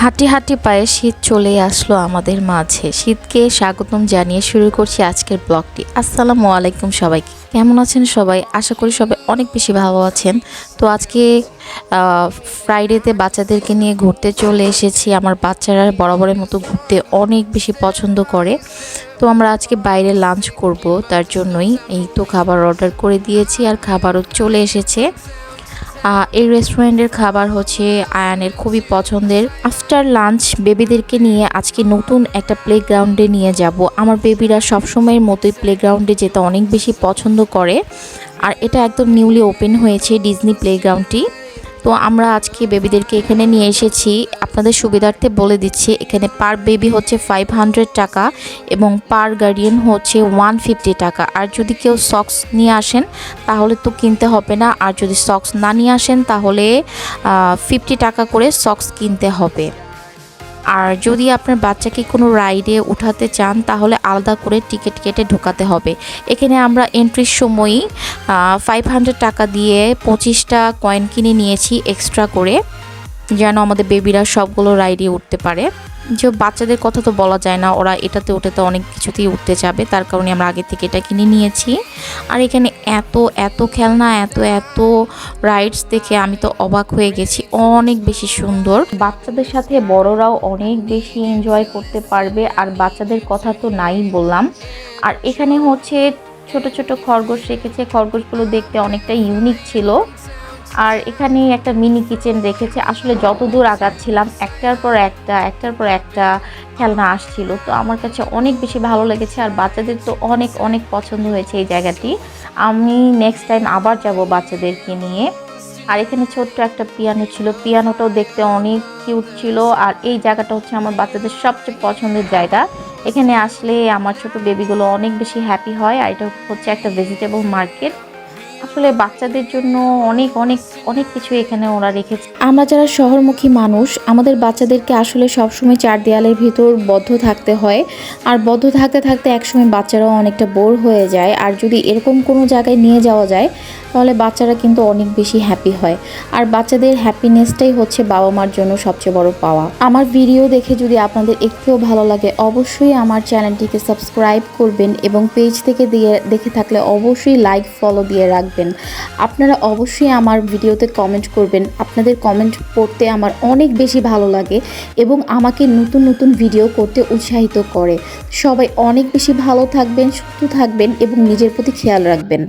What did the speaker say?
হাঁটি হাঁটি পায়ে শীত চলে আসলো আমাদের মাঝে। শীতকে স্বাগতম জানিয়ে শুরু করছি আজকের ব্লগটি। আসসালামু আলাইকুম সবাইকে, কেমন আছেন সবাই? আশা করি সবাই অনেক বেশি ভালো আছেন। তো আজকে ফ্রাইডেতে বাচ্চাদেরকে নিয়ে ঘুরতে চলে এসেছি। আমার বাচ্চারা বরাবরের মতো ঘুরতে অনেক বেশি পছন্দ করে। তো আমরা আজকে বাইরে লাঞ্চ করব, তার জন্যই এই তো খাবার অর্ডার করে দিয়েছি আর খাবারও চলে এসেছে। এই রেস্টুরেন্টের খাবার হচ্ছে আয়ানের খুবই পছন্দের। আফটার লাঞ্চ বেবিদেরকে নিয়ে আজকে নতুন একটা প্লেগ্রাউন্ডে নিয়ে যাব। আমার বেবিরা সবসময়ের মতোই প্লেগ্রাউন্ডে যেতে অনেক বেশি পছন্দ করে, আর এটা একদম নিউলি ওপেন হয়েছে ডিজনি প্লেগ্রাউন্ডটি। তো আমরা আজকে বেবিদেরকে এখানে নিয়ে এসেছি। আপনাদের সুবিধার্থে বলে দিচ্ছি, এখানে পার বেবি হচ্ছে 500 টাকা এবং পার গার্ডিয়ান হচ্ছে 150 টাকা। আর যদি কেউ সক্স নিয়ে আসেন তাহলে তো কিনতে হবে না, আর যদি সক্স না নিয়ে আসেন তাহলে 50 টাকা করে সক্স কিনতে হবে। আর যদি আপনার বাচ্চাকে কোনো রাইডে উঠাতে চান তাহলে আলাদা করে টিকিট কেটে ঢোকাতে হবে। এখানে আমরা এন্ট্রির সময়ই 500 টাকা দিয়ে 25টা কয়েন কিনে নিয়েছি এক্সট্রা করে, যেন আমাদের বেবিরা সবগুলো রাইডে উঠতে পারে। যে বাচ্চাদের কথা তো বলা যায় না, ওরা এটাতে উঠে তো অনেক কিছুতেই উঠতে যাবে, তার কারণে আমরা আগে থেকে এটা কিনে নিয়েছি। আর এখানে এত এত খেলনা, এত এত রাইডস দেখে আমি তো অবাক হয়ে গেছি, অনেক বেশি সুন্দর। বাচ্চাদের সাথে বড়রাও অনেক বেশি এনজয় করতে পারবে, আর বাচ্চাদের কথা তো নাই বললাম। আর এখানে হচ্ছে ছোট ছোট খরগোশ রেখেছে, খরগোশগুলো দেখতে অনেকটা ইউনিক ছিল। আর এখানে একটা মিনি কিচেন রেখেছে। আসলে যত দূর আগাচ্ছিলাম একটার পর একটা খেলনা আসছিল, তো আমার কাছে অনেক বেশি ভালো লেগেছে। আর বাচ্চাদের তো অনেক অনেক পছন্দ হয়েছে এই জায়গাটি। আমি নেক্সট টাইম আবার যাব বাচ্চাদেরকে নিয়ে। আর এখানে ছোট্ট একটা পিয়ানো ছিল, পিয়ানোটাও দেখতে অনেক কিউট ছিল। আর এই জায়গাটা হচ্ছে আমার বাচ্চাদের সবচেয়ে পছন্দের জায়গা। এখানে আসলে আমার ছোট বেবিগুলো অনেক বেশি হ্যাপি হয়। আর এটা হচ্ছে একটা ভেজিটেবল মার্কেট। আসলে বাচ্চাদের জন্য অনেক অনেক অনেক কিছু এখানে ওরা রেখেছে। আমরা যারা শহরমুখী মানুষ, আমাদের বাচ্চাদেরকে আসলে সবসময় চার দেয়ালের ভিতর বদ্ধ থাকতে হয়। আর বদ্ধ থাকতে থাকতে একসময় বাচ্চারাও অনেকটা বোর হয়ে যায়। আর যদি এরকম কোনো জায়গায় নিয়ে যাওয়া যায় তাহলে বাচ্চারা কিন্তু অনেক বেশি হ্যাপি হয়। আর বাচ্চাদের হ্যাপিনেসটাই হচ্ছে বাবা মার জন্য সবচেয়ে বড় পাওয়া। আমার ভিডিও দেখে যদি আপনাদের একটুও ভালো লাগে অবশ্যই আমার চ্যানেলটিকে সাবস্ক্রাইব করবেন, এবং পেজ থেকে দেখে থাকলে অবশ্যই লাইক ফলো দিয়ে রাখবেন। আপনারা অবশ্যই আমার ভিডিওতে কমেন্ট করবেন। আপনাদের কমেন্ট পড়তে আমার অনেক বেশি ভালো লাগে এবং আমাকে নতুন নতুন ভিডিও করতে উৎসাহিত করে। সবাই অনেক বেশি ভালো থাকবেন, সুস্থ থাকবেন এবং নিজের প্রতি খেয়াল রাখবেন।